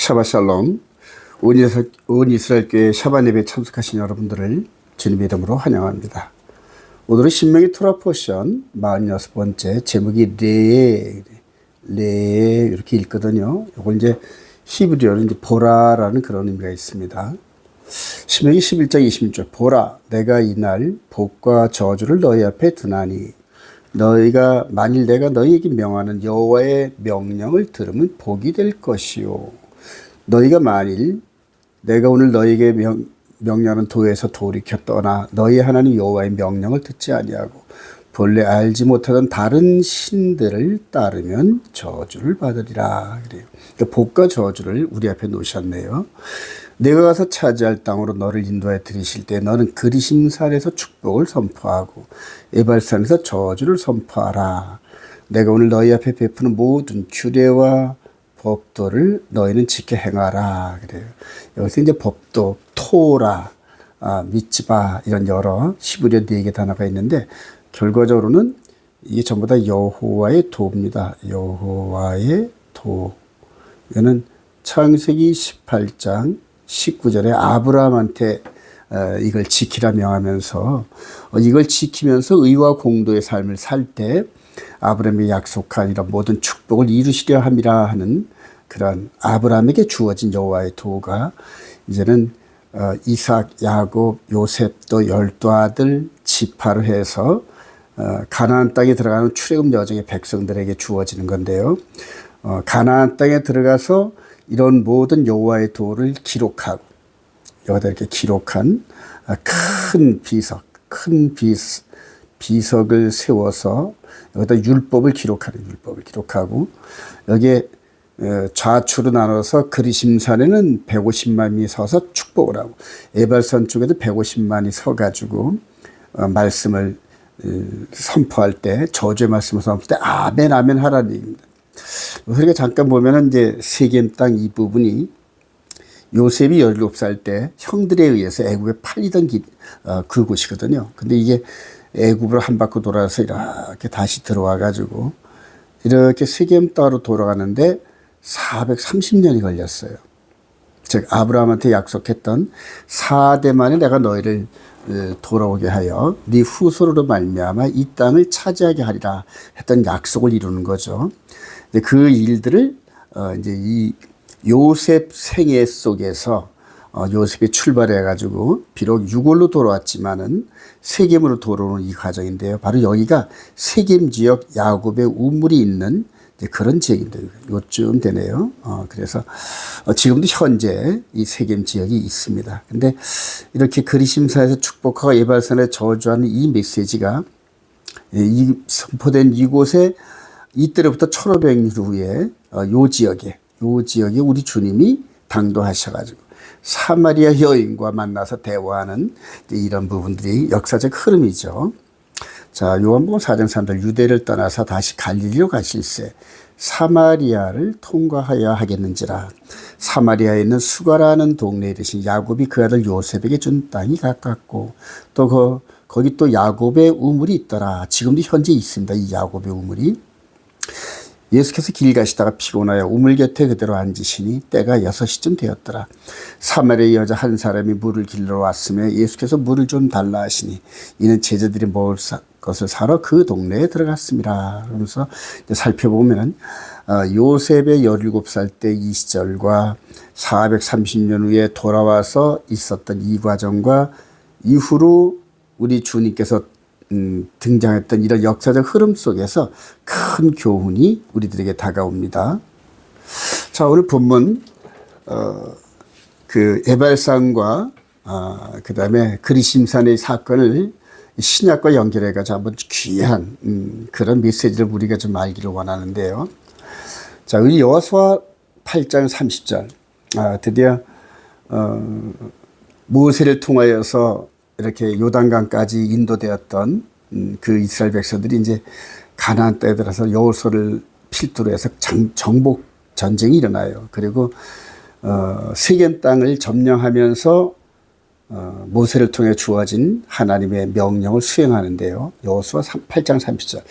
샤바샬롬. 온 이스라엘 교회 샤반 예배에 참석하신 여러분들을 주님의 이름으로 환영합니다. 오늘은 신명기 토라 포션 46번째 제목이 레 이렇게 읽거든요. 이걸 이제 히브리어로 이제 보라라는 그런 의미가 있습니다. 신명기 11장 26절 보라 내가 이날 복과 저주를 너희 앞에 두나니 너희가 만일 내가 너희에게 명하는 여호와의 명령을 들으면 복이 될 것이요 너희가 만일 내가 오늘 너희에게 명령하는 도에서 돌이켜 떠나 너희 하나님 여호와의 명령을 듣지 아니하고 본래 알지 못하던 다른 신들을 따르면 저주를 받으리라. 그래요. 그러니까 복과 저주를 우리 앞에 놓으셨네요. 내가 가서 차지할 땅으로 너를 인도하여 들이실 때 너는 그리심산에서 축복을 선포하고 에발산에서 저주를 선포하라. 내가 오늘 너희 앞에 베푸는 모든 규례와 법도를 너희는 지켜 행하라. 그래요. 여기서 이제 법도, 토라, 미츠바 이런 여러 히브리어 4개 단어가 있는데 결과적으로는 이게 전부 다 여호와의 도입니다. 여호와의 도. 이거는 창세기 18장 19절에 아브라함한테 이걸 지키라 명하면서 이걸 지키면서 의와 공도의 삶을 살 때 아브라함이 약속한 이런 모든 축복을 이루시려 함이라 하는 그런 아브라함에게 주어진 여호와의 도가 이제는 이삭, 야곱, 요셉 또 12아들 지파로 해서 가나안 땅에 들어가는 출애굽 여정의 백성들에게 주어지는 건데요. 가나안 땅에 들어가서 이런 모든 여호와의 도를 기록하고 여기다 이렇게 기록한 큰 비석, 비석을 세워서 여기다 율법을 기록하고 여기에 좌측으로 나눠서 그리심산에는 150만이 서서 축복을 하고 에발산 쪽에도 150만이 서가지고 말씀을 선포할 때 저주의 말씀을 선포할 때 아멘 아멘 하라는 얘기입니다. 우리가 잠깐 보면은 이제 세겜 땅 이 부분이 요셉이 17살 때 형들에 의해서 애굽에 팔리던 그곳이거든요. 근데 이게 애굽으로 한 바퀴 돌아서 이렇게 다시 들어와 가지고 이렇게 세겜 땅으로 돌아가는데 430년이 걸렸어요. 즉 아브라함한테 약속했던 4대 만에 내가 너희를 돌아오게 하여 네 후손으로 말미암아 이 땅을 차지하게 하리라 했던 약속을 이루는 거죠. 그 일들을 이제 이 요셉 생애 속에서 요셉이 출발해 가지고 비록 유골로 돌아왔지만은 세겜으로 돌아오는 이 과정인데요. 바로 여기가 세겜 지역 야곱의 우물이 있는 그런 지역인데 요쯤 되네요. 그래서 지금도 현재 이 세겜 지역이 있습니다. 근데 이렇게 그리심산에서 축복하고 에발산에 저주하는 이 메시지가 이 선포된 이곳에 이때로부터 1500년 후에 요 지역에 우리 주님이 당도하셔가지고 사마리아 여인과 만나서 대화하는 이런 부분들이 역사적 흐름이죠. 자, 요한복음 4장 3절 유대를 떠나서 다시 갈릴리로 가실새 사마리아를 통과하여야 하겠는지라. 사마리아에 있는 수가라는 동네에 계신 야곱이 그 아들 요셉에게 준 땅이 가깝고 또 거기 또 야곱의 우물이 있더라. 지금도 현재 있습니다. 이 야곱의 우물이. 예수께서 길 가시다가 피곤하여 우물 곁에 그대로 앉으시니 때가 6시쯤 되었더라. 사마리아 여자 한 사람이 물을 길러 왔으며 예수께서 물을 좀 달라 하시니 이는 제자들이 먹을 것을 사러 그 동네에 들어갔습니다. 그러면서 살펴보면은 요셉의 17살 때 이 시절과 430년 후에 돌아와서 있었던 이 과정과 이후로 우리 주님께서 등장했던 이런 역사적 흐름 속에서 큰 교훈이 우리들에게 다가옵니다. 자, 오늘 본문 그 에발산과 그 다음에 그리심산의 사건을 신약과 연결해가지고 한번 귀한 그런 메시지를 우리가 좀 알기를 원하는데요. 자, 우리 여호수아 8장 30절 드디어 모세를 통하여서 이렇게 요단강까지 인도되었던 그 이스라엘 백성들이 이제 가나안 땅에 들어서 여호수아를 필두로 해서 정복 전쟁이 일어나요. 그리고 세겜 땅을 점령하면서 모세를 통해 주어진 하나님의 명령을 수행하는데요. 여호수아 8장 30절.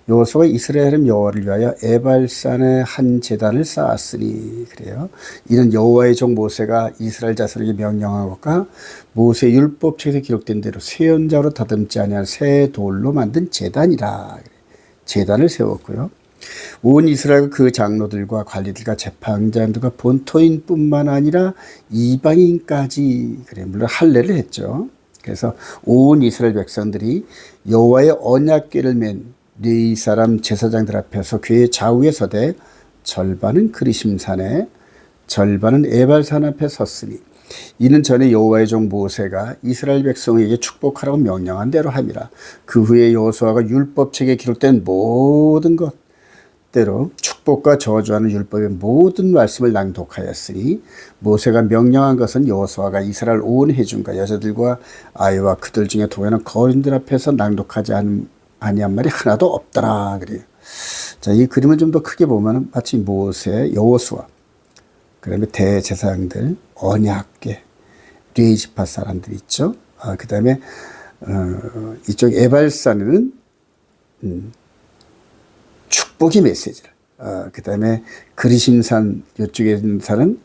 여호수아가 이스라엘은 여호와를 위하여 에발산에 한 제단을 쌓았으니 그래요. 이는 여호와의 종 모세가 이스라엘 자손에게 명령한 것과 모세 율법책에서 기록된 대로 새 연장으로 다듬지 아니한 새 돌로 만든 제단이라. 제단을 세웠고요. 온 이스라엘 그 장로들과 관리들과 재판장들과 본토인뿐만 아니라 이방인까지 그래 물론 할례를 했죠. 그래서 온 이스라엘 백성들이 여호와의 언약궤를 맨 레위 사람 제사장들 앞에서 궤의 좌우에 서되 절반은 그리심산에 절반은 에발산 앞에 섰으니 이는 전에 여호와의 종 모세가 이스라엘 백성에게 축복하라고 명령한 대로 함이라. 그 후에 여호수아가 율법책에 기록된 모든 것 대로 축복과 저주하는 율법의 모든 말씀을 낭독하였으니 모세가 명령한 것은 여호수아가 이스라엘 온 회중과 여자들과 아이와 그들 중에 동행하는 거인들 앞에서 낭독하지 아니한 말이 하나도 없더라 그래요. 자, 이 그림을 좀 더 크게 보면 마치 모세, 여호수아, 그다음에 대제사장들, 언약궤, 레위지파 사람들 있죠. 그다음에 이쪽 에발산에는 축복의 메시지를, 그 다음에 그리심산 이쪽에 있는 산은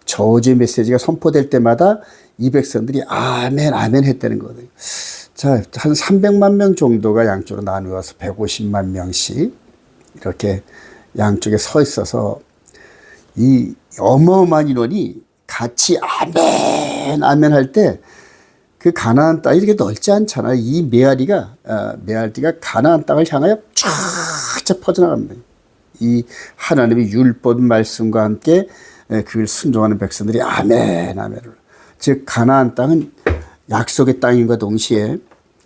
저주의 메시지가 선포될 때마다 이 백성들이 아멘 아멘 했다는 거거든요. 자, 한 300만 명 정도가 양쪽으로 나누어서 150만 명씩 이렇게 양쪽에 서 있어서 이 어마어마한 인원이 같이 아멘 아멘 할 때 그 가나안 땅이 이렇게 넓지 않잖아요. 이 메아리가 가나안 땅을 향하여 쫙 퍼져나갑니다. 이 하나님의 율법 말씀과 함께 그걸 순종하는 백성들이 아멘 아멘을. 즉 가나안 땅은 약속의 땅인과 동시에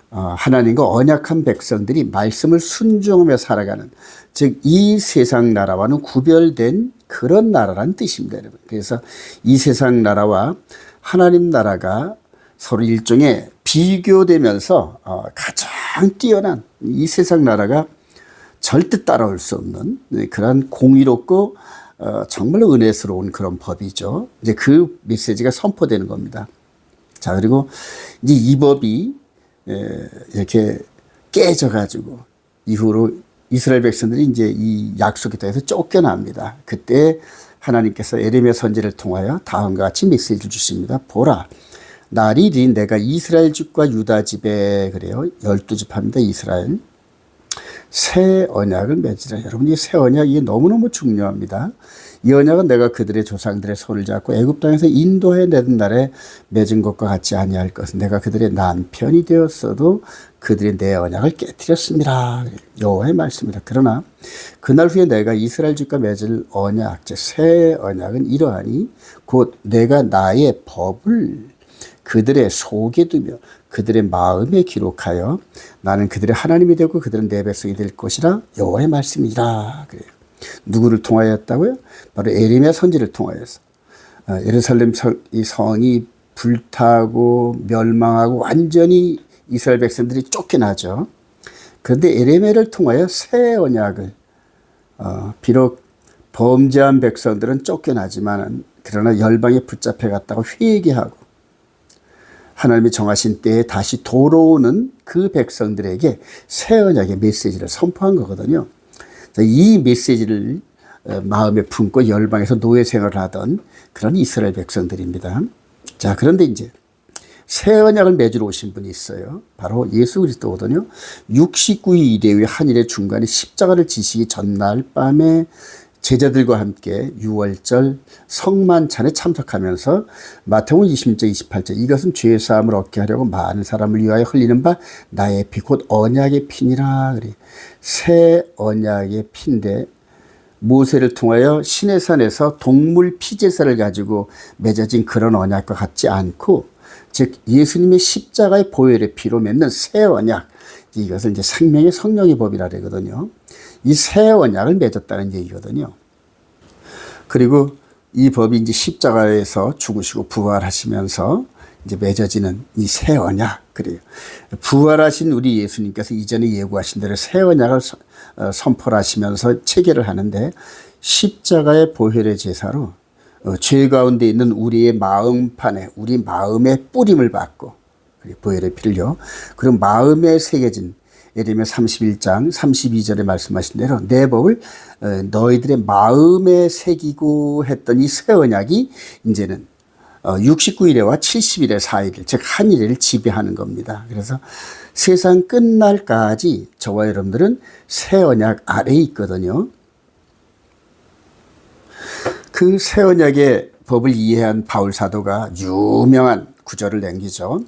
하나님과 언약한 백성들이 말씀을 순종하며 살아가는, 즉 이 세상 나라와는 구별된 그런 나라라는 뜻입니다, 여러분. 그래서 이 세상 나라와 하나님 나라가 서로 일종의 비교되면서 가장 뛰어난 이 세상 나라가 절대 따라올 수 없는 그런 공의롭고 정말로 은혜스러운 그런 법이죠. 이제 그 메시지가 선포되는 겁니다. 자, 그리고 이제 이 법이 이렇게 깨져가지고 이후로 이스라엘 백성들이 이제 이 약속의 땅에서 쫓겨납니다. 그때 하나님께서 에레미야 선지를 통하여 다음과 같이 메시지를 주십니다. 보라, 날이 이르니 내가 이스라엘 집과 유다 집에, 그래요, 12지파입니다. 이스라엘 새 언약을 맺으라. 여러분, 이 새 언약, 이게 너무너무 중요합니다. 이 언약은 내가 그들의 조상들의 손을 잡고 애굽 땅에서 인도해 내던 날에 맺은 것과 같지 아니할 것은 내가 그들의 남편이 되었어도 그들이 내 언약을 깨뜨렸습니다. 여호와의 말씀이다. 그러나 그날 후에 내가 이스라엘 집과 맺을 언약, 즉 새 언약은 이러하니 곧 내가 나의 법을 그들의 속에 두며 그들의 마음에 기록하여 나는 그들의 하나님이 되고 그들은 내 백성이 될 것이라 여호와의 말씀이라. 그래요. 누구를 통하였다고요? 바로 에레미야 선지를 통하여서 예루살렘 이 성이 불타고 멸망하고 완전히 이스라엘 백성들이 쫓겨나죠. 그런데 에레미야를 통하여 새 언약을, 비록 범죄한 백성들은 쫓겨나지만 그러나 열방에 붙잡혀 갔다고 회개하고 하나님이 정하신 때에 다시 돌아오는 그 백성들에게 새 언약의 메시지를 선포한 거거든요. 이 메시지를 마음에 품고 열방에서 노예 생활을 하던 그런 이스라엘 백성들입니다. 자, 그런데 이제 새 언약을 맺으러 오신 분이 있어요. 바로 예수 그리스도거든요. 69일 이래의 한일의 중간에 십자가를 지시기 전날 밤에 제자들과 함께 6월절 성만찬에 참석하면서 마태복음 20장 28절 이것은 죄 사함을 얻게 하려고 많은 사람을 위하여 흘리는 바 나의 피 곧 언약의 피니라. 그래. 새 언약의 피인데 모세를 통하여 시내산에서 동물 피제사를 가지고 맺어진 그런 언약과 같지 않고, 즉 예수님의 십자가의 보혈의 피로 맺는 새 언약, 이것을 이제 생명의 성령의 법이라 그러거든요. 이 새 언약을 맺었다는 얘기거든요. 그리고 이 법이 이제 십자가에서 죽으시고 부활하시면서 이제 맺어지는 이 새 언약. 그래요. 부활하신 우리 예수님께서 이전에 예고하신 대로 새 언약을 선포를 하시면서 체계를 하는데 십자가의 보혈의 제사로 죄 가운데 있는 우리의 마음판에 우리 마음의 뿌림을 받고 보혈의 피를요. 그리고 마음에 새겨진 예레미야 31장 32절에 말씀하신 대로 내 법을 너희들의 마음에 새기고 했던 이 새 언약이 이제는 69일에와 70일의 4일 즉 한 일을 지배하는 겁니다. 그래서 세상 끝날까지 저와 여러분들은 새 언약 아래에 있거든요. 그 새 언약의 법을 이해한 바울 사도가 유명한 구절을 남기죠.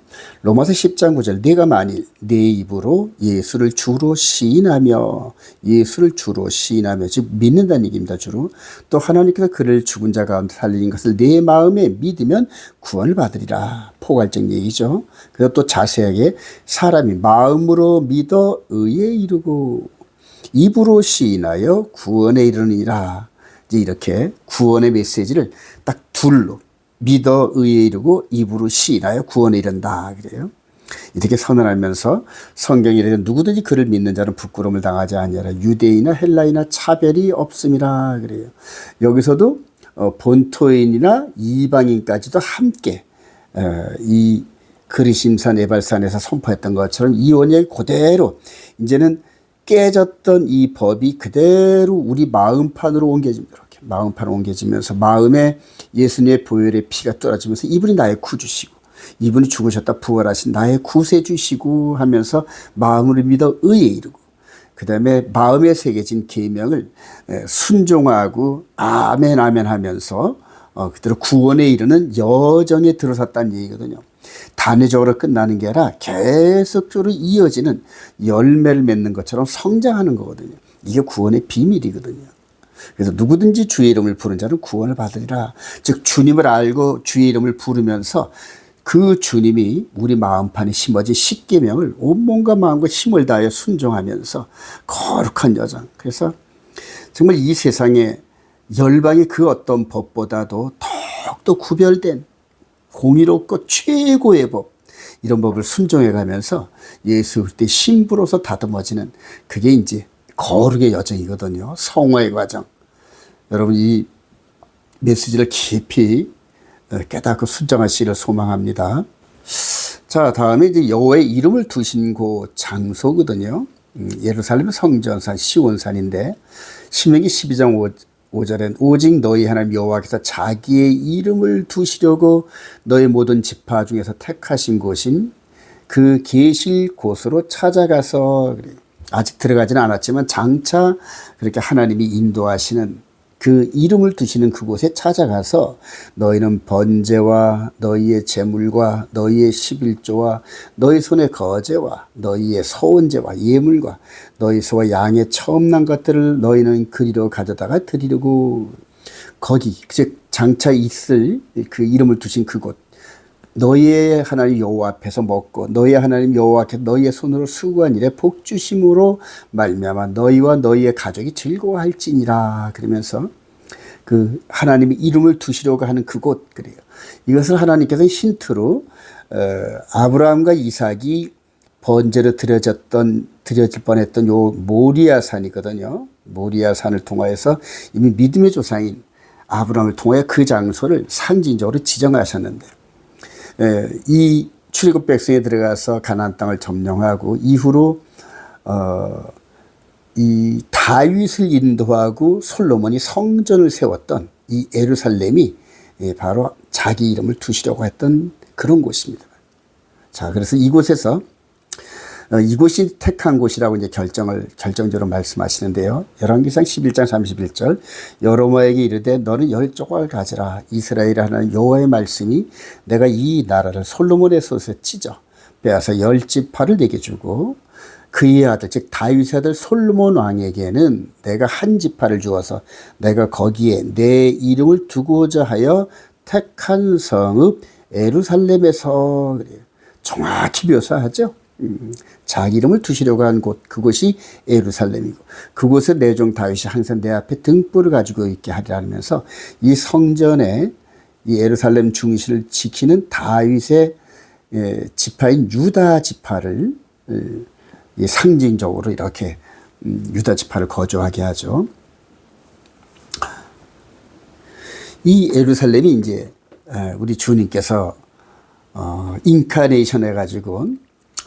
로마서 10장 9절 네가 만일 내 입으로 예수를 주로 시인하며 즉 믿는다는 얘기입니다. 주로 또 하나님께서 그를 죽은 자 가운데 살리신 것을 내 마음에 믿으면 구원을 받으리라. 포괄적 얘기죠. 그리고 또 자세하게 사람이 마음으로 믿어 의에 이르고 입으로 시인하여 구원에 이르느니라. 이제 이렇게 구원의 메시지를 딱 둘로 믿어 의에 이르고 입으로 시인하여 구원에 이른다. 그래요. 이렇게 선언하면서 성경이 이르되 누구든지 그를 믿는 자는 부끄러움을 당하지 아니하라. 유대인이나 헬라이나 차별이 없음이라. 그래요. 여기서도 본토인이나 이방인까지도 함께 이 그리심산 에발산에서 선포했던 것처럼 이 언약이 그대로 이제는 깨졌던 이 법이 그대로 우리 마음판으로 옮겨집니다. 이렇게 마음판으로 옮겨지면서 마음에 예수님의 보혈의 피가 떨어지면서 이분이 나의 구주시고 이분이 죽으셨다 부활하신 나의 구세주시고 하면서 마음으로 믿어 의에 이르고 그 다음에 마음에 새겨진 계명을 순종하고 아멘 아멘 하면서 그대로 구원에 이르는 여정에 들어섰다는 얘기거든요. 단회적으로 끝나는 게 아니라 계속적으로 이어지는 열매를 맺는 것처럼 성장하는 거거든요. 이게 구원의 비밀이거든요. 그래서 누구든지 주의 이름을 부른 자는 구원을 받으리라. 즉 주님을 알고 주의 이름을 부르면서 그 주님이 우리 마음판에 심어진 십계명을 온몸과 마음과 힘을 다하여 순종하면서 거룩한 여정. 그래서 정말 이 세상에 열방의 그 어떤 법보다도 더욱더 구별된 공의롭고 최고의 법, 이런 법을 순종해 가면서 예수 그리스도의 신부로서 다듬어지는 그게 이제 거룩의 여정이거든요. 성화의 과정. 여러분 이 메시지를 깊이 깨닫고 순종하시기를 소망합니다. 자, 다음에 이제 여호와의 이름을 두신 곳 장소거든요. 예루살렘 성전산 시온산인데 신명기 12장 5절엔 오직 너희 하나님 여호와께서 자기의 이름을 두시려고 너희 모든 지파 중에서 택하신 곳인 그 계실 곳으로 찾아가서 아직 들어가지는 않았지만 장차 그렇게 하나님이 인도하시는 그 이름을 두시는 그곳에 찾아가서 너희는 번제와 너희의 제물과 너희의 11조와 너희 손의 거제와 너희의 서원제와 예물과 너희 소와 양의 처음 난 것들을 너희는 그리로 가져다가 드리려고 거기 즉 장차 있을 그 이름을 두신 그곳 너희의 하나님 여호와 앞에서 먹고 너희의 하나님 여호와께서 너희의 손으로 수고한 일에 복 주심으로 말미암아 너희와 너희의 가족이 즐거워할지니라. 그러면서 그 하나님이 이름을 두시려고 하는 그곳 그래요. 이것을 하나님께서 힌트로 아브라함과 이삭이 번제로 드려질 뻔했던 요 모리아산이거든요. 모리아산을 통하여서 이미 믿음의 조상인 아브라함을 통하여 그 장소를 상징적으로 지정하셨는데 이 출애굽 백성이 들어가서 가나안 땅을 점령하고 이후로 이 다윗을 인도하고 솔로몬이 성전을 세웠던 이 예루살렘이 바로 자기 이름을 두시려고 했던 그런 곳입니다. 자, 그래서 이곳에서 이곳이 택한 곳이라고 이제 결정적으로 말씀하시는데요. 열왕기상 11장 31절 여로보암에게 이르되 너는 10조각을 가지라. 이스라엘 하나님 여호와의 말씀이 내가 이 나라를 솔로몬의 손에서 찢어 빼앗아 10지파를 내게 주고 그의 아들 즉 다윗의 아들 솔로몬 왕에게는 내가 한 지파를 주어서 내가 거기에 내 이름을 두고자 하여 택한 성읍 예루살렘에서 그래요. 정확히 묘사하죠. 자기 이름을 두시려고 한 곳 그곳이 예루살렘이고 그곳에 내 종 다윗이 항상 내 앞에 등불을 가지고 있게 하리라 하면서 이 성전에 이 예루살렘 중심을 지키는 다윗의 지파인 유다 지파를 상징적으로 이렇게 유다 지파를 거주하게 하죠. 이 예루살렘이 이제 우리 주님께서 인카네이션 해가지고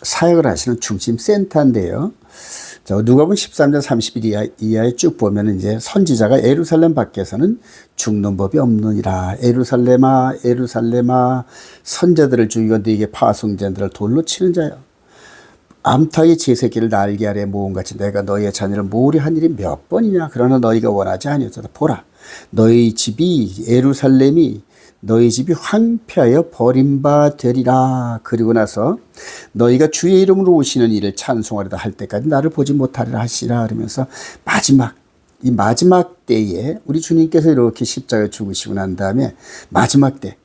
사역을 하시는 중심 센터인데요. 누가복음 13장 30일 이하에 쭉 보면 이제 선지자가 예루살렘 밖에서는 죽는 법이 없느니라. 예루살렘아, 예루살렘아, 선자들을 죽이고 너에게 파송자들을 돌로 치는 자여. 암탉이 제 새끼를 날개 아래 모음같이 내가 너희의 자녀를 모으려 한 일이 몇 번이냐. 그러나 너희가 원하지 아니었다. 보라, 너희 집이 예루살렘이 너희 집이 황폐하여 버림바 되리라. 그리고 나서 너희가 주의 이름으로 오시는 이를 찬송하리다 할 때까지 나를 보지 못하리라 하시라. 그러면서 이 마지막 때에 우리 주님께서 이렇게 십자가에 죽으시고 난 다음에 마지막 때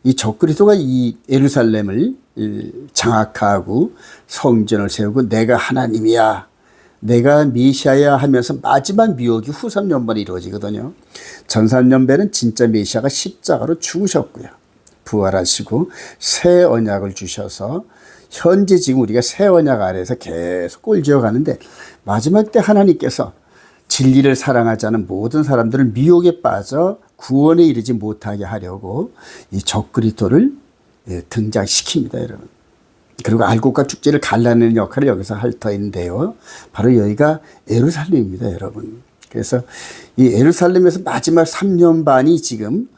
이 적그리스도가 이 예루살렘을 장악하고 성전을 세우고 내가 하나님이야, 내가 메시아야 하면서 마지막 미혹이 후 3년반에 이루어지거든요. 전 3년배는 진짜 메시아가 십자가로 죽으셨고요. 부활하시고 새 언약을 주셔서 현재 지금 우리가 새 언약 아래에서 계속 꼴지어 가는데 마지막 때 하나님께서 진리를 사랑하지 않은 모든 사람들을 미혹에 빠져 구원에 이르지 못하게 하려고 이 적그리스도를 등장시킵니다, 여러분. 그리고 알곡과 축제를 갈라내는 역할을 여기서 할 터인데요. 바로 여기가 예루살렘입니다, 여러분. 그래서 이 예루살렘에서 마지막 3년 반이 지금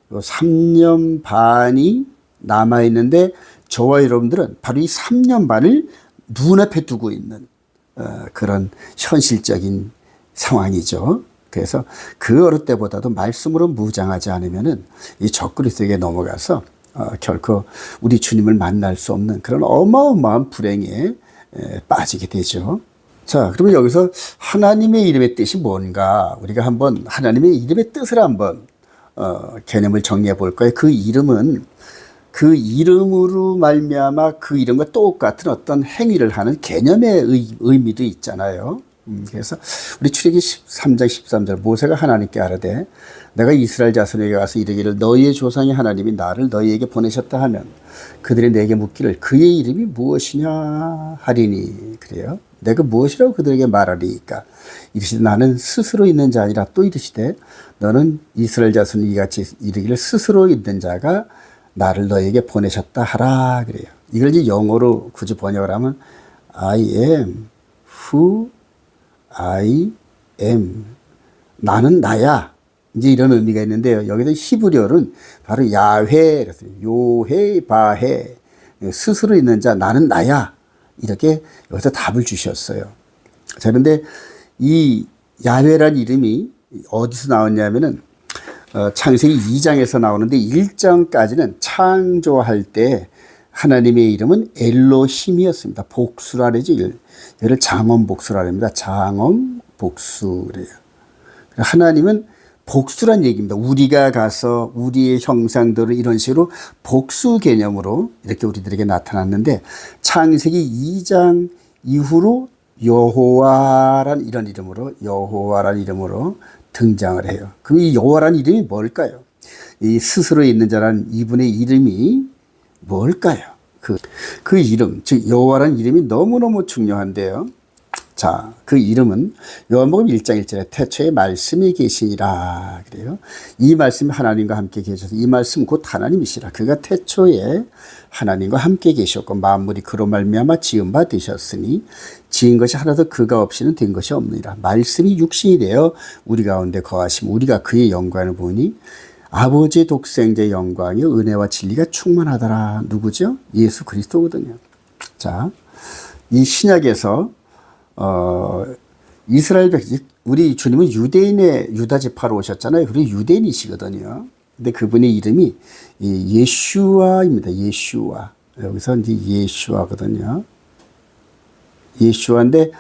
3년 반이 남아있는데 저와 여러분들은 바로 이 3년 반을 눈앞에 두고 있는 그런 현실적인 상황이죠. 그래서 그 어느 때보다도 말씀으로 무장하지 않으면은 이 적그리스도에게 넘어가서 결코 우리 주님을 만날 수 없는 그런 어마어마한 불행에 빠지게 되죠. 자, 그러면 여기서 하나님의 이름의 뜻이 뭔가 우리가 한번 하나님의 이름의 뜻을 한번 개념을 정리해 볼 거예요. 그 이름은 그 이름으로 말미암아 그 이름과 똑같은 어떤 행위를 하는 개념의 의미도 있잖아요. 그래서 우리 출애굽기 13장 13절 모세가 하나님께 아뢰되 내가 이스라엘 자손에게 가서 이르기를 너희의 조상의 하나님이 나를 너희에게 보내셨다 하면 그들이 내게 묻기를 그의 이름이 무엇이냐 하리니. 그래요. 내가 무엇이라고 그들에게 말하리이까. 이르시되 나는 스스로 있는 자 아니라 또 이르시되 너는 이스라엘 자손이 이같이 이르기를 스스로 있는 자가 나를 너희에게 보내셨다 하라. 그래요. 이걸 이제 영어로 굳이 번역을 하면 I am who I am. 나는 나야. 이제 이런 의미가 있는데요. 여기서 히브리어는 바로 야훼, 요헤, 바헤. 스스로 있는 자, 나는 나야. 이렇게 여기서 답을 주셨어요. 자, 그런데 이 야훼란 이름이 어디서 나왔냐면은 창세기 2장에서 나오는데 1장까지는 창조할 때 하나님의 이름은 엘로힘이었습니다. 복수라 그러죠. 얘를 장엄복수라 합니다. 장엄복수 그래요. 하나님은 복수란 얘기입니다. 우리가 가서 우리의 형상대로 이런 식으로 복수 개념으로 이렇게 우리들에게 나타났는데 창세기 2장 이후로 여호와란 이런 이름으로 여호와란 이름으로 등장을 해요. 그럼 이 여호와란 이름이 뭘까요? 이 스스로 있는 자란 이분의 이름이 뭘까요? 그 이름, 즉 여호와란 이름이 너무너무 중요한데요. 자, 그 이름은 요한복음 1장 1절에 태초에 말씀이 계시니라 그래요. 이 말씀이 하나님과 함께 계셔서 이 말씀 곧 하나님이시라. 그가 태초에 하나님과 함께 계셨고 만물이 그로 말미암아 지은 바 되셨으니 지은 것이 하나도 그가 없이는 된 것이 없느니라. 말씀이 육신이 되어 우리 가운데 거하심 우리가 그의 영광을 보니 아버지의 독생자의 영광이 은혜와 진리가 충만하더라. 누구죠? 예수 그리스도거든요. 자, 이 신약에서 이스라엘 백성, 우리 주님은 유대인의 유다 지파로 오셨잖아요. 그리고 유대인이시거든요. 근데 그분의 이름이 예슈아입니다. 예슈아. 여기서 이제 예슈아거든요. 예슈아인데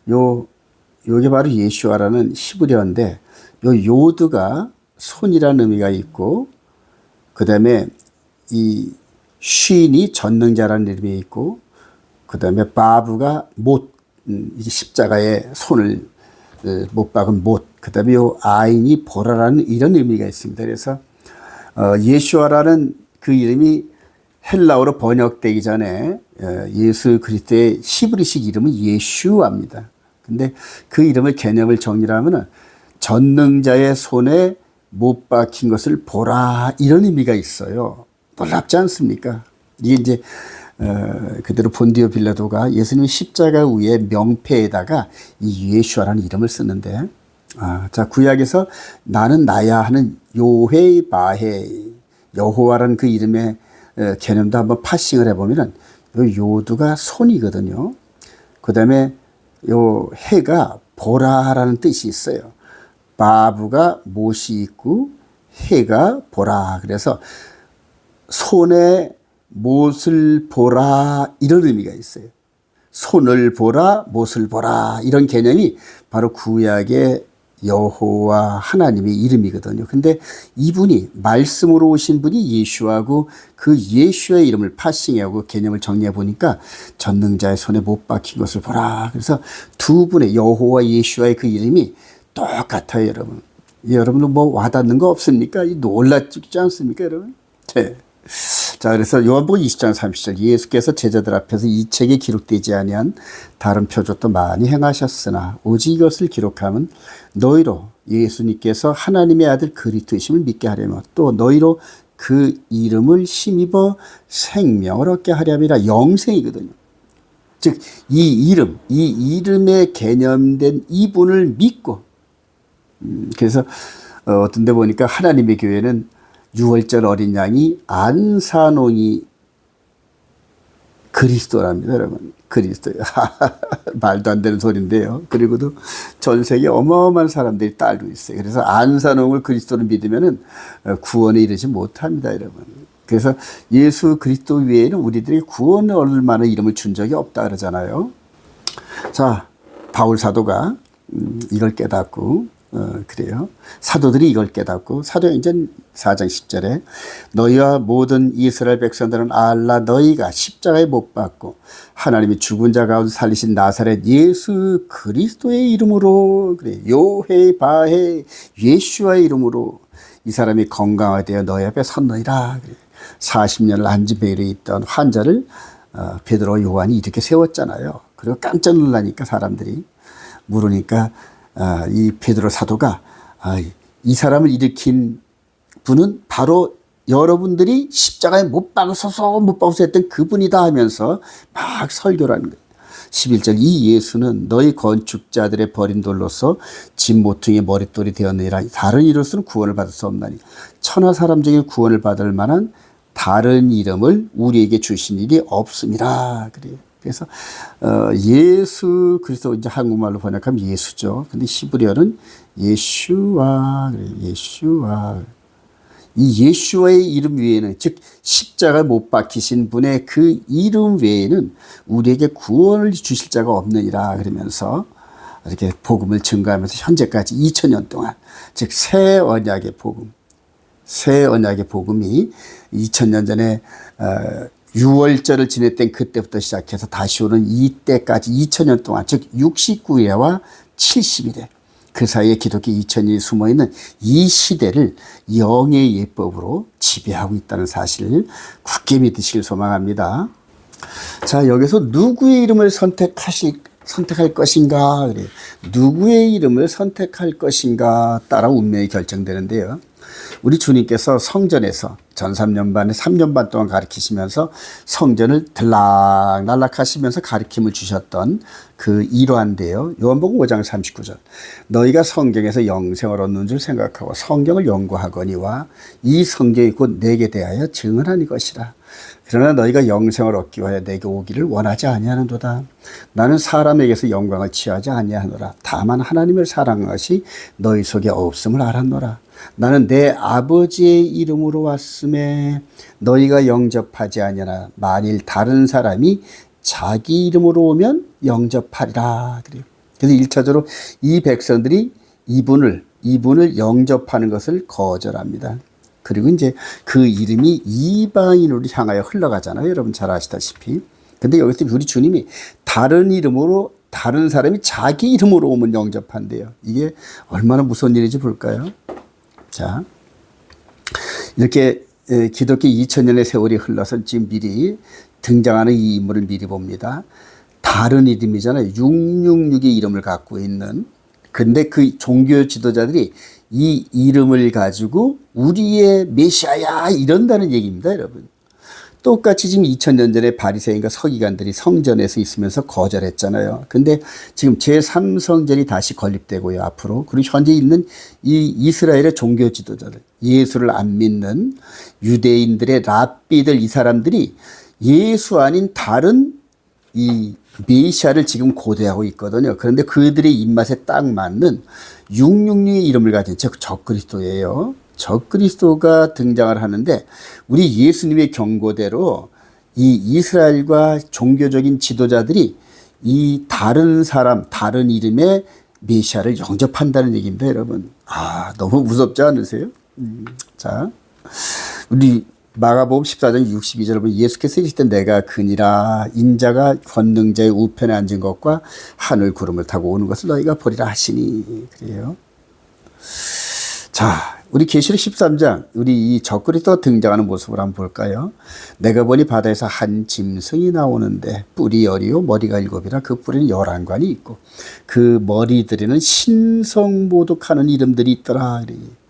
요게 바로 예슈아라는 히브리어인데 요 요드가 손이라는 의미가 있고 그다음에 이 쉰이 전능자라는 이름이 있고 그다음에 바브가 못 이제 십자가에 손을 못 박은 못 그다음에 요 아인이 보라라는 이런 의미가 있습니다. 그래서 예슈아라는 그 이름이 헬라어로 번역되기 전에 예수 그리스도의 히브리식 이름은 예슈아입니다. 근데 그 이름의 개념을 정리하면은 전능자의 손에 못 박힌 것을 보라, 이런 의미가 있어요. 놀랍지 않습니까? 이게 이제 그대로 본디오 빌라도가 예수님의 십자가 위에 명패에다가 이 예수아라는 이름을 쓰는데, 자, 구약에서 나는 나야 하는 요헤 바헤, 여호와라는 그 이름의 개념도 한번 파싱을 해보면은 요 요두가 손이거든요. 그 다음에 요 해가 보라라는 뜻이 있어요. 바브가 못이 있고 해가 보라. 그래서 손에 못을 보라, 이런 의미가 있어요. 손을 보라, 못을 보라, 이런 개념이 바로 구약의 여호와 하나님의 이름이거든요. 근데 이분이 말씀으로 오신 분이 예수하고 그 예수의 이름을 파싱하고 개념을 정리해 보니까 전능자의 손에 못 박힌 것을 보라. 그래서 두 분의 여호와 예수와의 그 이름이 똑같아요, 여러분. 여러분은 뭐 와닿는 거 없습니까? 놀랍지 않습니까, 여러분? 네. 자, 그래서 요한복음 20장 30절, 예수께서 제자들 앞에서 이 책에 기록되지 아니한 다른 표적도 많이 행하셨으나 오직 이것을 기록하면 너희로 예수님께서 하나님의 아들 그리스도이심을 믿게 하려며 또 너희로 그 이름을 힘입어 생명을 얻게 하려니라. 영생이거든요. 즉 이 이름에 개념된 이분을 믿고, 그래서 어떤 데 보니까 하나님의 교회는 6월절 어린 양이 안산홍이 그리스도랍니다, 여러분. 그리스도요. 말도 안 되는 소리인데요. 그리고도 전 세계 어마어마한 사람들이 따르고 있어요. 그래서 안산홍을 그리스도를 믿으면은 구원에 이르지 못합니다, 여러분. 그래서 예수 그리스도 외에는 우리들이 구원을 얻을 만한 이름을 준 적이 없다 그러잖아요. 자, 바울 사도가 이걸 깨닫고, 그래요. 사도들이 이걸 깨닫고 사도행전 4장 10절에 너희와 모든 이스라엘 백성들은 알라, 너희가 십자가에 못 박고 하나님이 죽은 자 가운데 살리신 나사렛 예수 그리스도의 이름으로, 그래, 요헤 바헤 예수와의 이름으로 이 사람이 건강하되어 너희 앞에 섰느니라. 그래. 40년을 안진뱅이로 있던 환자를 베드로 요한이 이렇게 세웠잖아요. 그리고 깜짝 놀라니까 사람들이 물으니까 이 베드로 사도가 이 사람을 일으킨 분은 바로 여러분들이 십자가에 못 박으소서 했던 그분이다 하면서 막 설교를 하는 거예요. 11절, 이 예수는 너희 건축자들의 버린 돌로서 집 모퉁이의 머릿돌이 되었느니라. 다른 이로서는 구원을 받을 수 없나니 천하 사람 중에 구원을 받을 만한 다른 이름을 우리에게 주신 일이 없습니다. 그래요. 그래서 예수 그리스도, 이제 한국말로 번역하면 예수죠. 근데 히브리어는 예슈와, 그래요. 예슈와. 이 예수와의 이름 외에는, 즉 십자가 못 박히신 분의 그 이름 외에는 우리에게 구원을 주실 자가 없느니라. 그러면서 이렇게 복음을 증거하면서 현재까지 2000년 동안, 즉 새 언약의 복음, 새 언약의 복음이 2000년 전에 6월절을 지냈던 그때부터 시작해서 다시 오는 이때까지 2000년 동안, 즉 69일과 70일에 그 사이에 기독교 2000년이 숨어있는 이 시대를 영의 예법으로 지배하고 있다는 사실을 굳게 믿으시길 소망합니다. 자, 여기서 누구의 이름을 선택할 것인가, 그래요. 누구의 이름을 선택할 것인가 따라 운명이 결정되는데요. 우리 주님께서 성전에서 전 3년 반에 3년 반 동안 가르치시면서 성전을 들락날락 하시면서 가르침을 주셨던 그 일화인데요. 요한복음 5장 39절. 너희가 성경에서 영생을 얻는 줄 생각하고 성경을 연구하거니와 이 성경이 곧 내게 대하여 증언하는 것이라. 그러나 너희가 영생을 얻기 위하여 내게 오기를 원하지 아니하는도다. 나는 사람에게서 영광을 취하지 아니하노라. 다만 하나님을 사랑한 것이 너희 속에 없음을 알았노라. 나는 내 아버지의 이름으로 왔음에 너희가 영접하지 아니하나 만일 다른 사람이 자기 이름으로 오면 영접하리라. 그래요. 그래서 1차적으로 이 백성들이 이분을 영접하는 것을 거절합니다. 그리고 이제 그 이름이 이방인으로 향하여 흘러가잖아요. 여러분 잘 아시다시피. 근데 여기서 우리 주님이 다른 이름으로, 다른 사람이 자기 이름으로 오면 영접한대요. 이게 얼마나 무서운 일인지 볼까요? 자, 이렇게 기독교 2000년의 세월이 흘러서 지금 미리 등장하는 이 인물을 미리 봅니다. 다른 이름이잖아요. 666의 이름을 갖고 있는. 근데 그 종교 지도자들이 이 이름을 가지고 우리의 메시아야 이런다는 얘기입니다, 여러분. 똑같이 지금 2000년 전에 바리새인과 서기관들이 성전에서 있으면서 거절했잖아요. 근데 지금 제3성전이 다시 건립되고요, 앞으로. 그리고 현재 있는 이 이스라엘의 종교 지도자들, 예수를 안 믿는 유대인들의 랍비들, 이 사람들이 예수 아닌 다른 이 메시아를 지금 고대하고 있거든요. 그런데 그들의 입맛에 딱 맞는 666의 이름을 가진 적그리스도예요. 적그리스도가 등장을 하는데 우리 예수님의 경고대로 이 이스라엘과 종교적인 지도자들이 이 다른 사람, 다른 이름의 메시아를 영접한다는 얘기입니다, 여러분. 아, 너무 무섭지 않으세요? 자, 우리 마가복음 14장 62절을 보면 예수께서 이르시되 내가 그니라 인자가 권능자의 우편에 앉은 것과 하늘 구름을 타고 오는 것을 너희가 보리라 하시니. 그래요. 자, 우리 계시록 13장 우리 이 적그리스도가 등장하는 모습을 한번 볼까요? 내가 보니 바다에서 한 짐승이 나오는데 뿔이 열이요 머리가 7이라 그 뿔에는 11관이 있고 그 머리들에는 신성모독하는 이름들이 있더라.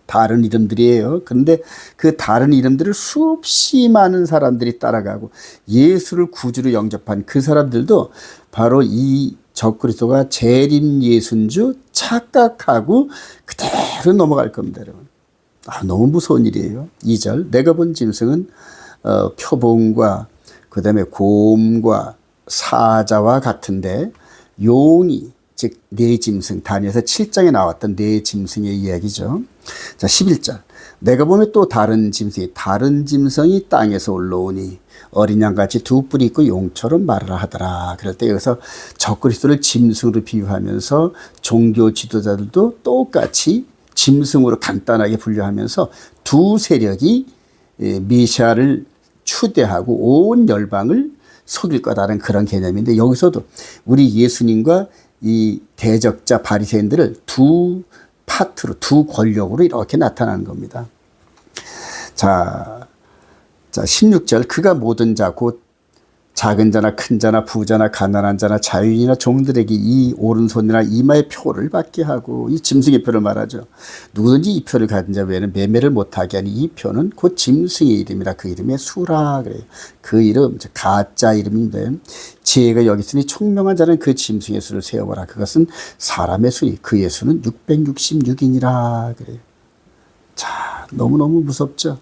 다른 이름들이에요. 그런데 그 다른 이름들을 수없이 많은 사람들이 따라가고 예수를 구주로 영접한 그 사람들도 바로 이 적그리스도가 재림 예수인 줄 착각하고 그대로 넘어갈 겁니다, 여러분. 아, 너무 무서운 일이에요. 2절 내가 본 짐승은 표범과 그 다음에 곰과 사자와 같은데 용이 즉 네 짐승, 다니엘서 7장에 나왔던 네 짐승의 이야기죠. 자, 11절 내가 보면 또 다른 짐승이 땅에서 올라오니 어린 양같이 두 뿔이 있고 용처럼 말을 하더라. 그럴 때 여기서 적그리스도를 짐승으로 비유하면서 종교 지도자들도 똑같이 짐승으로 간단하게 분류하면서 두 세력이 메시아를 추대하고 온 열방을 속일 거다라는 그런 개념인데 여기서도 우리 예수님과 이 대적자 바리새인들을 두 파트로, 두 권력으로 이렇게 나타나는 겁니다. 자, 16절 그가 모든 자 곧 작은 자나 큰 자나 부자나 가난한 자나 자유인이나 종들에게 이 오른손이나 이마의 표를 받게 하고 이 짐승의 표를 말하죠. 누구든지 이 표를 가진 자 외에는 매매를 못하게 하니 이 표는 곧 짐승의 이름이라 그 이름의 수라 그래요. 그 이름 가짜 이름인데 지혜가 여기 있으니 총명한 자는 그 짐승의 수를 세어보라. 그것은 사람의 수니 그의 수는 666이니라 그래요. 자, 너무너무 무섭죠.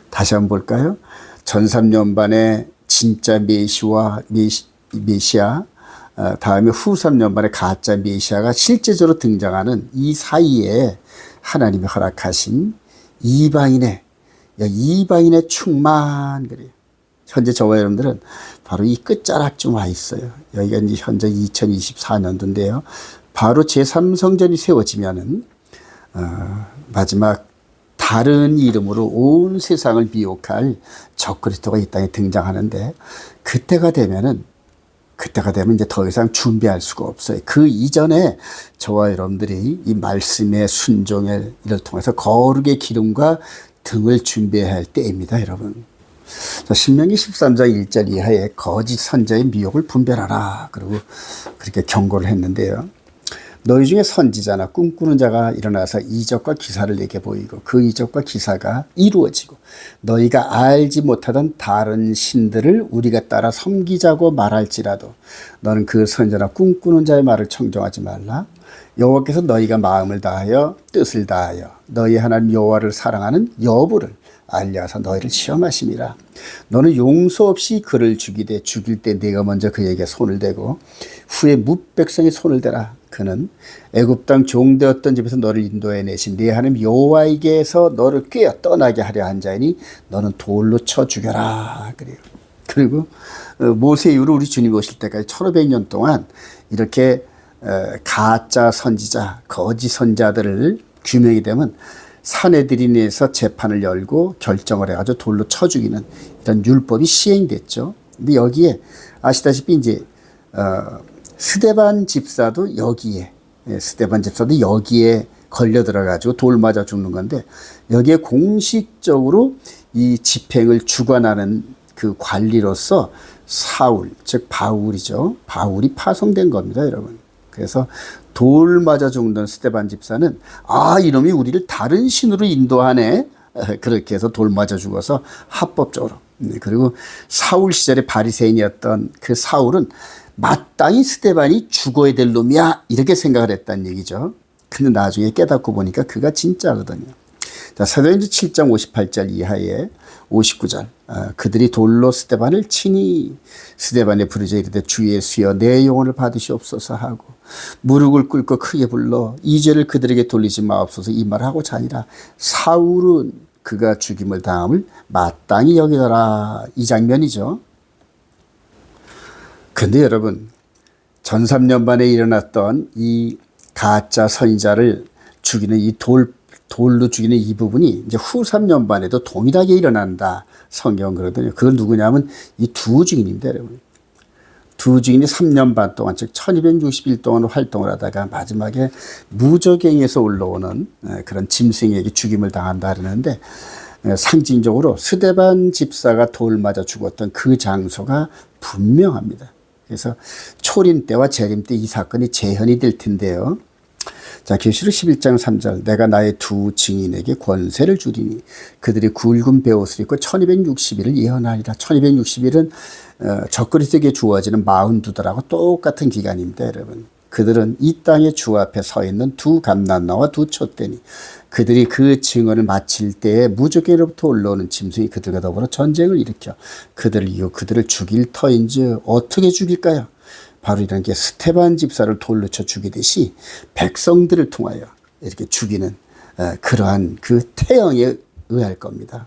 다시 한번 볼까요? 전 3년반에 진짜 메시아, 다음에 후 3년반에 가짜 메시아가 실제적으로 등장하는 이 사이에 하나님이 허락하신 이방인의 충만 그래요. 현재 저와 여러분들은 바로 이 끝자락쯤 와 있어요. 여기가 이제 현재 2024년도인데요. 바로 제3성전이 세워지면은 마지막 다른 이름으로 온 세상을 미혹할 적그리스도가 이 땅에 등장하는데 그때가 되면 이제 더 이상 준비할 수가 없어요. 그 이전에 저와 여러분들이 이 말씀의 순종을 이를 통해서 거룩의 기름과 등을 준비해야 할 때입니다, 여러분. 신명기 13장 1절 이하에 거짓 선자의 미혹을 분별하라. 그리고 그렇게 경고를 했는데요. 너희 중에 선지자나 꿈꾸는 자가 일어나서 이적과 기사를 내게 보이고 그 이적과 기사가 이루어지고 너희가 알지 못하던 다른 신들을 우리가 따라 섬기자고 말할지라도 너는 그 선지자나 꿈꾸는 자의 말을 청종하지 말라. 여호와께서 너희가 마음을 다하여 뜻을 다하여 너희 하나님 여호와를 사랑하는 여부를 알려서 너희를 시험하심이라. 너는 용서 없이 그를 죽이되 죽일 때 네가 먼저 그에게 손을 대고 후에 뭇백성이 손을 대라. 그는 애굽 땅 종되었던 집에서 너를 인도해 내신 네 하나님 여호와에게서 너를 꿰어 떠나게 하려 한 자이니 너는 돌로 쳐 죽여라. 그래요. 그리고 모세 이후로 우리 주님 오실 때까지 1500년 동안 이렇게 가짜 선지자, 거짓 선자들을 규명이 되면 사내들인에서 재판을 열고 결정을 해가지고 돌로 쳐 죽이는 이런 율법이 시행됐죠. 근데 여기에 아시다시피 이제 스데반 집사도 여기에 걸려 들어가지고 돌 맞아 죽는 건데 여기에 공식적으로 이 집행을 주관하는 그 관리로서 사울, 즉 바울이죠. 바울이 파송된 겁니다, 여러분. 그래서 돌 맞아 죽는 스데반 집사는 이놈이 우리를 다른 신으로 인도하네. 그렇게 해서 돌 맞아 죽어서 합법적으로. 그리고 사울 시절에 바리새인이었던 그 사울은 마땅히 스데반이 죽어야 될 놈이야 이렇게 생각을 했다는 얘기죠. 근데 나중에 깨닫고 보니까 그가 진짜거든요. 자, 사도행전 7장 58절 이하에 59절 그들이 돌로 스데반을 치니 스데반에 부르짖어 이르되 주 예수여 내 영혼을 받으시옵소서 하고 무릎을 꿇고 크게 불러 이 죄를 그들에게 돌리지 마옵소서 이 말을 하고 자니라. 사울은 그가 죽임을 당함을 마땅히 여기더라. 이 장면이죠. 근데 여러분 전 3년 만에 일어났던 이 가짜 선지자를 죽이는 이 돌로 죽이는 이 부분이 이제 후 3년 반에도 동일하게 일어난다. 성경은 그러거든요. 그건 누구냐면 이 두 증인입니다, 여러분. 두 증인이 3년 반 동안, 즉 1260일 동안 활동을 하다가 마지막에 무적행에서 올라오는 그런 짐승에게 죽임을 당한다 그러는데 상징적으로 스데반 집사가 돌 맞아 죽었던 그 장소가 분명합니다. 그래서 초림 때와 재림 때 이 사건이 재현이 될 텐데요. 자, 계시록 11장 3절 내가 나의 두 증인에게 권세를 주리니 그들이 굵은 베옷을 입고 1260일을 예언하리라. 1260일은 적그리스도에게 주어지는 42달하고 똑같은 기간입니다, 여러분. 그들은 이 땅에 주 앞에 서 있는 두 감람나와 두 촛대니 그들이 그 증언을 마칠 때에 무적에로부터 올라오는 짐승이 그들과 더불어 전쟁을 일으켜 그들을 이어 그들을 죽일 터인지 어떻게 죽일까요? 바로 이런 게 스데반 집사를 돌로 쳐 죽이듯이 백성들을 통하여 이렇게 죽이는 그러한 그 태형에 의할 겁니다.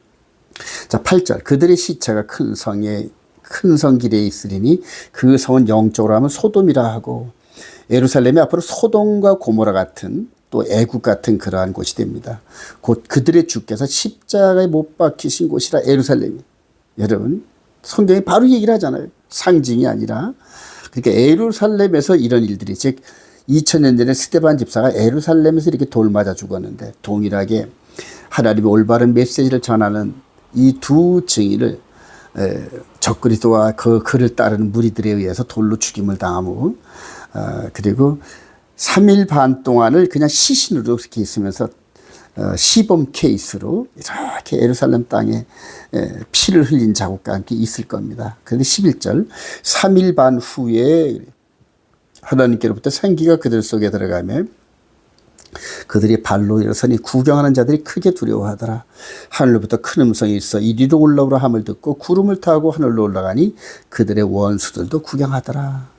자, 8절 그들의 시체가 큰 성 길에 있으리니 그 성은 영적으로 하면 소돔이라 하고 예루살렘이 앞으로 소돔과 고모라 같은 또 애국 같은 그러한 곳이 됩니다. 곧 그들의 주께서 십자가에 못 박히신 곳이라 예루살렘이. 여러분 성경이 바로 얘기를 하잖아요. 상징이 아니라. 그러니까 예루살렘에서 이런 일들이 즉 2000년 전에 스데반 집사가 예루살렘에서 이렇게 돌 맞아 죽었는데 동일하게 하나님의 올바른 메시지를 전하는 이 두 증인을 적그리스도와 그를 따르는 무리들에 의해서 돌로 죽임을 당하고 그리고 3일 반 동안을 그냥 시신으로 이렇게 있으면서 시범 케이스로 이렇게 예루살렘 땅에 피를 흘린 자국과 함께 있을 겁니다. 그런데 11절 3일 반 후에 하나님께로부터 생기가 그들 속에 들어가며 그들이 발로 일어서니 구경하는 자들이 크게 두려워하더라. 하늘로부터 큰 음성이 있어 이리로 올라오라 함을 듣고 구름을 타고 하늘로 올라가니 그들의 원수들도 구경하더라.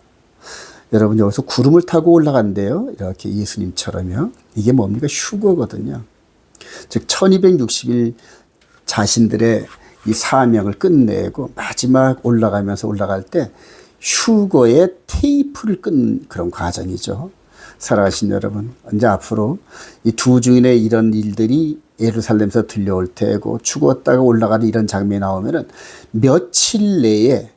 여러분 여기서 구름을 타고 올라간대요. 이렇게 예수님처럼요. 이게 뭡니까? 휴거거든요. 즉 1260일 자신들의 이 사명을 끝내고 마지막 올라갈 때 휴거의 테이프를 끊는 그런 과정이죠. 살아가신 여러분, 이제 앞으로 이 두 증인의 이런 일들이 예루살렘에서 들려올 테고 죽었다가 올라가는 이런 장면이 나오면은 며칠 내에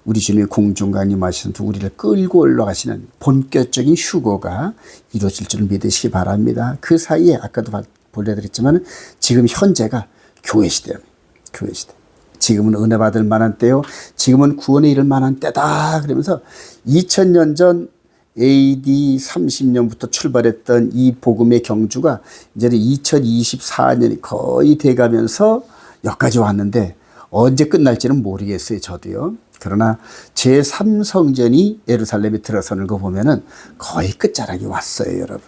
우리 주님이 공중강림하시는 우리를 끌고 올라가시는 본격적인 휴거가 이루어질 줄 믿으시기 바랍니다. 그 사이에 아까도 보내드렸지만 지금 현재가 교회 시대입니다. 교회 시대. 지금은 은혜 받을 만한 때요. 지금은 구원에 이를 만한 때다. 그러면서 2000년 전 AD 30년부터 출발했던 이 복음의 경주가 이제는 2024년이 거의 돼가면서 여기까지 왔는데 언제 끝날지는 모르겠어요. 저도요. 그러나 제3성전이 예루살렘에 들어서는 거 보면은 거의 끝자락이 왔어요, 여러분.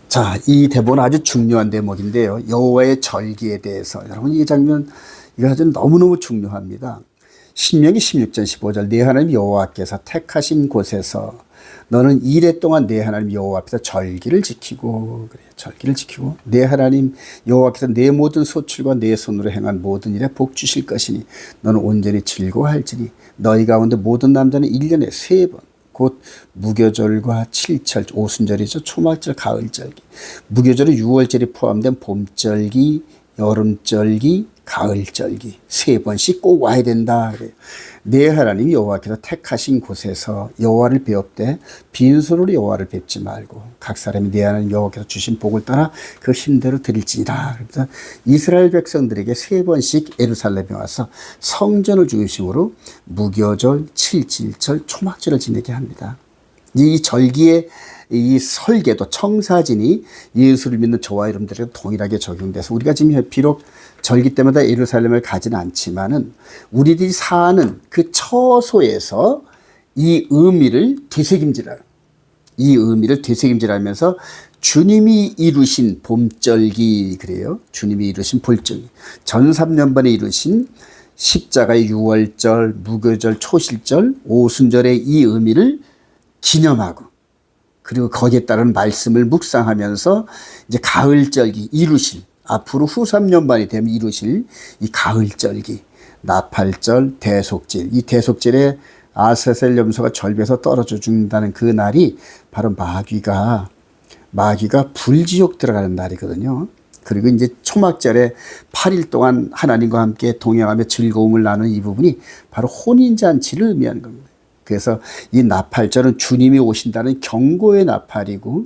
자, 이 대본은 아주 중요한 대목인데요. 여호와의 절기에 대해서. 여러분, 이 장면, 이거 아주 너무너무 중요합니다. 신명기 16장 15절. 네 하나님 여호와께서 택하신 곳에서 너는 이래 동안 내 하나님 여호와 앞에서 절기를 지키고 그래요. 절기를 지키고 내 하나님 여호와께서 내 모든 소출과 내 손으로 행한 모든 일에 복 주실 것이니 너는 온전히 즐거워할지니 너희 가운데 모든 남자는 1년에 3번 곧 무교절과 칠철 오순절이죠. 초막절 가을절기 무교절은 6월절이 포함된 봄절기 여름절기 가을절기 3번씩 꼭 와야 된다. 그래요. 내 하나님 여호와께서 택하신 곳에서 여호와를 배웁되 빈손으로 여호와를 뵙지 말고 각 사람이 내 하나님 여호와께서 주신 복을 따라 그 힘대로 드릴지니라. 그래서 이스라엘 백성들에게 3번씩 예루살렘에 와서 성전을 중심으로 무교절, 칠칠절, 초막절을 지내게 합니다. 이 절기의 이 설계도 청사진이 예수를 믿는 저와 여러분들에게 동일하게 적용돼서 우리가 지금 비록 절기 때마다 예루살렘을 가지는 않지만은 우리들이 사는 그 처소에서 이 의미를 되새김질하면서 주님이 이루신 봄절기, 그래요. 주님이 이루신 봄절기. 전 3년반에 이루신 십자가의 유월절, 무교절, 초실절, 오순절의 이 의미를 기념하고, 그리고 거기에 따른 말씀을 묵상하면서 이제 가을절기 이루실, 앞으로 후 3년반이 되면 이루실 이 가을절기, 나팔절, 대속절, 이 대속절에 아사셀 염소가 절벽에서 떨어져 죽는다는 그 날이 바로 마귀가 불지옥 들어가는 날이거든요. 그리고 이제 초막절에 8일 동안 하나님과 함께 동행하며 즐거움을 나누는 이 부분이 바로 혼인잔치를 의미하는 겁니다. 그래서 이 나팔절은 주님이 오신다는 경고의 나팔이고,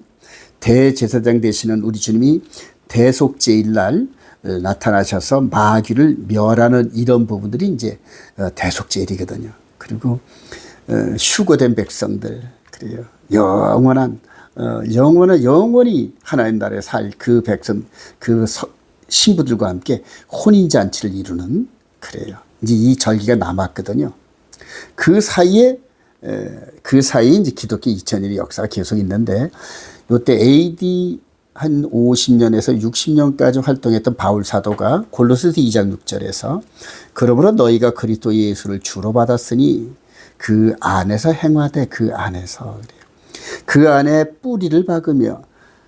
대제사장 되시는 우리 주님이 대속제일날 나타나셔서 마귀를 멸하는 이런 부분들이 이제 대속제일이거든요. 그리고 휴거된 백성들, 그래요. 영원히 하나님 나라에 살 그 백성, 신부들과 함께 혼인잔치를 이루는, 그래요. 이제 이 절기가 남았거든요. 그 사이에 이제 기독교 2000년의 역사가 계속 있는데, 요때 AD 한 50년에서 60년까지 활동했던 바울 사도가 골로새서 2장 6절에서 그러므로 너희가 그리스도 예수를 주로 받았으니 그 안에서 행하되 그 안에서, 그래요. 그 안에 뿌리를 박으며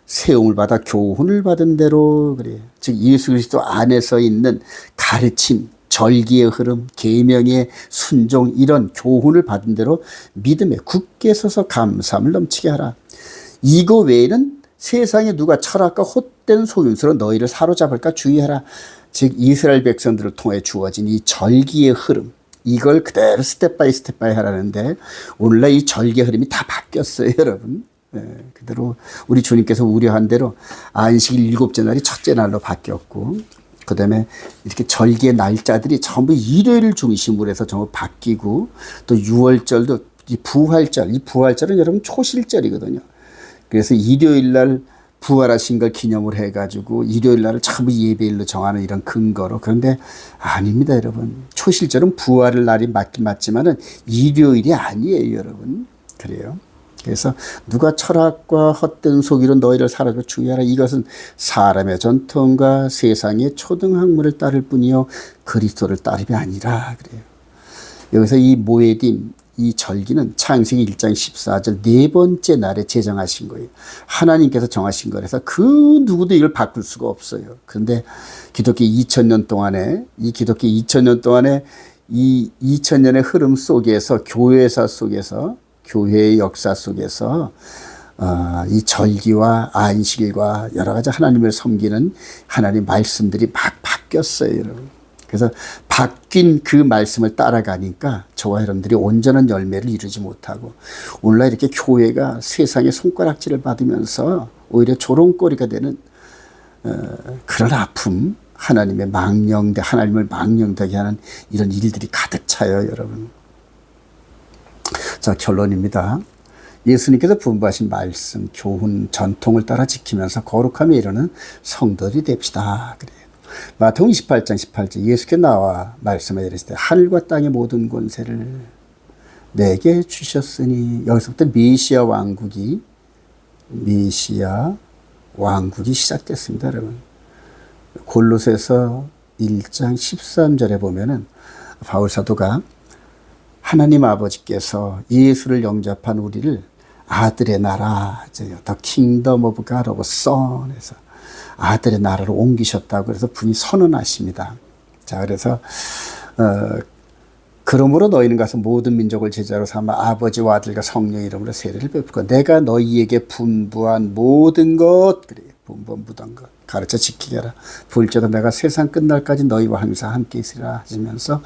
세움을 받아 교훈을 받은 대로, 그래요. 즉 예수 그리스도 안에서 있는 가르침, 절기의 흐름, 계명의 순종, 이런 교훈을 받은 대로 믿음에 굳게 서서 감사함을 넘치게 하라. 이거 외에는 세상에 누가 철학과 헛된 속임수로 너희를 사로잡을까 주의하라. 즉 이스라엘 백성들을 통해 주어진 이 절기의 흐름, 이걸 그대로 스텝 바이 하라는데, 오늘날 이 절기의 흐름이 다 바뀌었어요, 여러분. 그대로 우리 주님께서 우려한 대로 안식일 7째 날이 첫째 날로 바뀌었고, 그 다음에 이렇게 절기의 날짜들이 전부 일요일 중심으로 해서 전부 바뀌고, 또 유월절도 이 부활절은 여러분 초실절이거든요. 그래서 일요일 날 부활하신 걸 기념을 해가지고 일요일 날을 전부 예배일로 정하는 이런 근거로. 그런데 아닙니다, 여러분. 초실절은 부활의 날이 맞긴 맞지만은 일요일이 아니에요, 여러분. 그래요. 그래서 누가 철학과 헛된 소기로 너희를 사로잡아 주의하라. 이것은 사람의 전통과 세상의 초등학문을 따를 뿐이요 그리스도를 따름이 아니라, 그래요. 여기서 이 모에딤, 이 절기는 창세기 1장 14절 네 번째 날에 제정하신 거예요. 하나님께서 정하신 거라서 그 누구도 이걸 바꿀 수가 없어요. 그런데 기독교 2000년 동안에 이 2000년의 흐름 속에서, 교회사 속에서, 교회의 역사 속에서 이 절기와 안식일과 여러 가지 하나님을 섬기는 하나님 말씀들이 막 바뀌었어요, 여러분. 그래서 바뀐 그 말씀을 따라가니까 저와 여러분들이 온전한 열매를 이루지 못하고, 오늘날 이렇게 교회가 세상의 손가락질을 받으면서 오히려 조롱거리가 되는 그런 아픔, 하나님을 망령되게 하는 이런 일들이 가득 차요, 여러분. 자, 결론입니다. 예수님께서 분부하신 말씀, 교훈, 전통을 따라 지키면서 거룩함에 이르는 성도들이 됩시다. 그래요. 마태복음 28장 18절 예수께서 나와 말씀해 이르시되 하늘과 땅의 모든 권세를 내게 주셨으니, 여기서부터 메시아 왕국이 시작됐습니다, 여러분. 골로새서 1장 13절에 보면은 바울 사도가 하나님 아버지께서 예수를 영접한 우리를 아들의 나라, The Kingdom of God of Son에서 아들의 나라로 옮기셨다고 그래서 분이 선언하십니다. 자, 그래서 그러므로 너희는 가서 모든 민족을 제자로 삼아 아버지와 아들과 성령의 이름으로 세례를 베풀고 내가 너희에게 분부한 모든 것, 그래요. 분부한 것 가르쳐 지키게 하라. 볼지어다 내가 세상 끝날까지 너희와 항상 함께 있으리라 하시면서,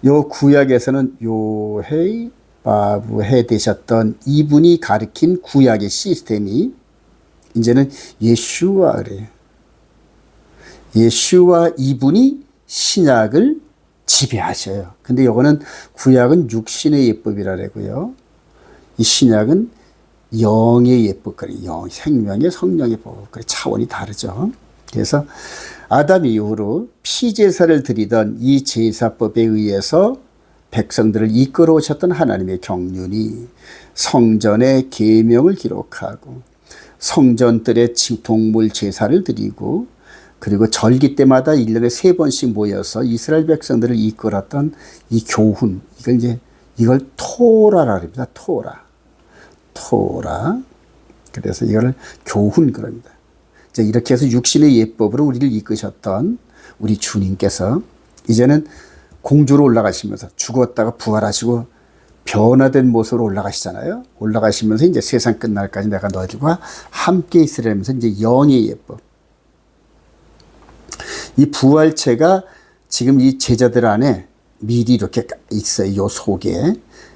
요 구약에서는 요헤이 바브해 되셨던 이분이 가르친 구약의 시스템이 이제는 예슈와, 그래요. 예슈와 이분이 신약을 지배하셔요. 근데 요거는 구약은 육신의 예법이라고요. 이 신약은 영의 예법, 그래, 생명의 성령의 법, 그래, 차원이 다르죠. 그래서 아담 이후로 피제사를 드리던 이 제사법에 의해서 백성들을 이끌어 오셨던 하나님의 경륜이 성전의 계명을 기록하고 성전들의 동물 제사를 드리고 그리고 절기 때마다 1년에 3번씩 모여서 이스라엘 백성들을 이끌었던 이 교훈, 이걸 토라라 합니다. 토라. 그래서 이거를 교훈 그럽니다. 이렇게 해서 육신의 예법으로 우리를 이끄셨던 우리 주님께서 이제는 공주로 올라가시면서 죽었다가 부활하시고 변화된 모습으로 올라가시잖아요. 올라가시면서 이제 세상 끝날까지 내가 너희들과 함께 있으려면서 이제 영의 예법. 이 부활체가 지금 이 제자들 안에 미리 이렇게 있어요. 요 속에.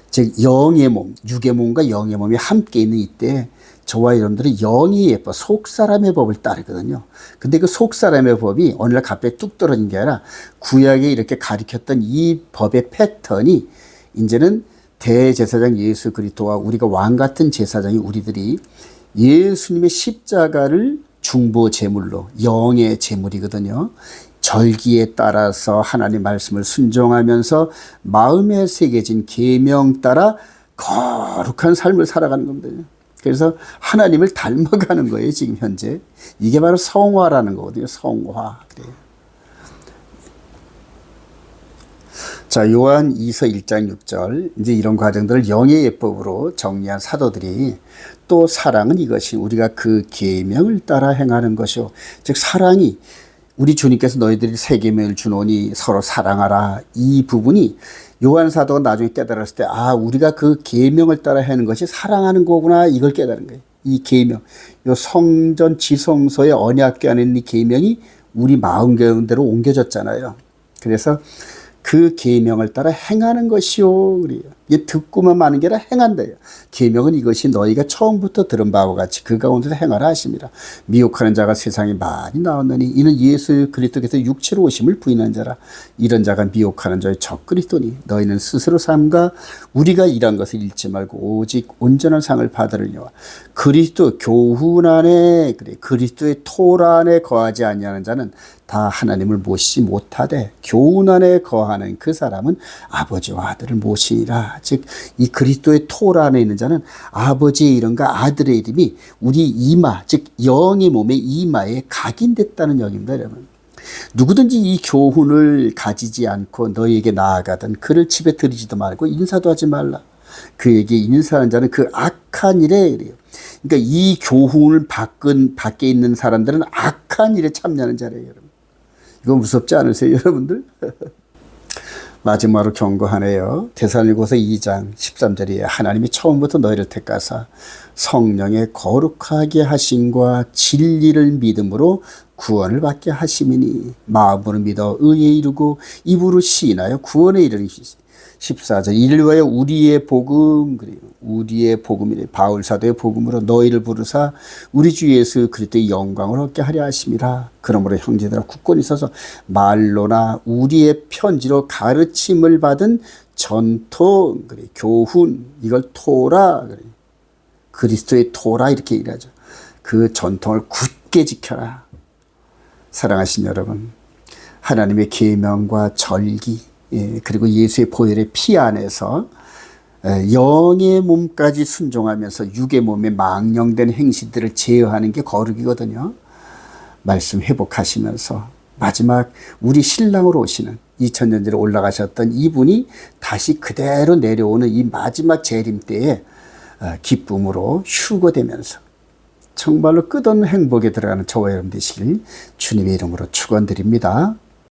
즉 영의 몸, 육의 몸과 영의 몸이 함께 있는 이때 저와 여러분들은 영의 예법, 속사람의 법을 따르거든요. 근데 그 속사람의 법이 어느 날 갑자기 뚝 떨어진 게 아니라 구약에 이렇게 가르쳤던 이 법의 패턴이 이제는 대제사장 예수 그리스도와 우리가 왕 같은 제사장이 우리들이 예수님의 십자가를 중보 제물로 영의 제물이거든요. 절기에 따라서 하나님 말씀을 순종하면서 마음에 새겨진 계명 따라 거룩한 삶을 살아가는 겁니다. 그래서 하나님을 닮아가는 거예요. 지금 현재 이게 바로 성화라는 거거든요. 성화. 그래요. 자, 요한 2서 1장 6절 이제 이런 과정들을 영의 예법으로 정리한 사도들이 또 사랑은 이것이 우리가 그 계명을 따라 행하는 것이요. 즉 사랑이 우리 주님께서 너희들이 새 계명을 주노니 서로 사랑하라. 이 부분이 요한 사도가 나중에 깨달았을 때 우리가 그 계명을 따라 하는 것이 사랑하는 거구나 이걸 깨달은 거예요. 이 계명, 요 성전 지성소의 언약궤 안에 있는 이 계명이 우리 마음 가운데로 옮겨졌잖아요. 그래서 그 계명을 따라 행하는 것이요. 그래요. 이게 듣고만 마는 게 아니라 행한다요. 계명은 이것이 너희가 처음부터 들은 바와 같이 그 가운데서 행하라 하심이라. 미혹하는 자가 세상에 많이 나왔느니 이는 예수 그리스도께서 육체로 오심을 부인한 자라. 이런 자가 미혹하는 자의 적 그리스도니 너희는 스스로 삼가 우리가 이런 것을 잃지 말고 오직 온전한 상을 받으려니와 그리스도 교훈 안에 그리스도의 토라 안에 거하지 아니하는 자는 다 하나님을 모시지 못하되 교훈 안에 거하는 그 사람은 아버지와 아들을 모시니라. 즉 이 그리스도의 토라 안에 있는 자는 아버지의 이름과 아들의 이름이 우리 이마, 즉 영의 몸의 이마에 각인됐다는 얘기입니다. 여러분, 누구든지 이 교훈을 가지지 않고 너희에게 나아가든 그를 집에 들이지도 말고 인사도 하지 말라. 그에게 인사하는 자는 그 악한 일에 이래요. 그러니까 이 교훈을 밖에 있는 사람들은 악한 일에 참여하는 자래요. 여러분, 이거 무섭지 않으세요, 여러분들? 마지막으로 경고하네요. 데살로니가서 2장 13절에 하나님이 처음부터 너희를 택하사 성령의 거룩하게 하심과 진리를 믿음으로 구원을 받게 하심이니 마음으로 믿어 의에 이르고 입으로 시인하여 구원에 이르시니 14절 이를 위하여 우리의 복음, 그래요. 우리의 복음이래. 바울 사도의 복음으로 너희를 부르사 우리 주 예수 그리스도의 영광을 얻게 하려 하심이라. 그러므로 형제들아 굳건히 서서 말로나 우리의 편지로 가르침을 받은 전통, 그래. 교훈, 이걸 토라, 그래. 그리스도의 토라 이렇게 얘기하죠. 그 전통을 굳게 지켜라. 사랑하신 여러분, 하나님의 계명과 절기, 그리고 예수의 보혈의 피 안에서 영의 몸까지 순종하면서 육의 몸에 망령된 행실들을 제어하는 게 거룩이거든요. 말씀 회복하시면서 마지막 우리 신랑으로 오시는 2000년 전에 올라가셨던 이분이 다시 그대로 내려오는 이 마지막 재림 때에 기쁨으로 휴거되면서 정말로 끝없는 행복에 들어가는 저와 여러분 되시길 주님의 이름으로 축원드립니다.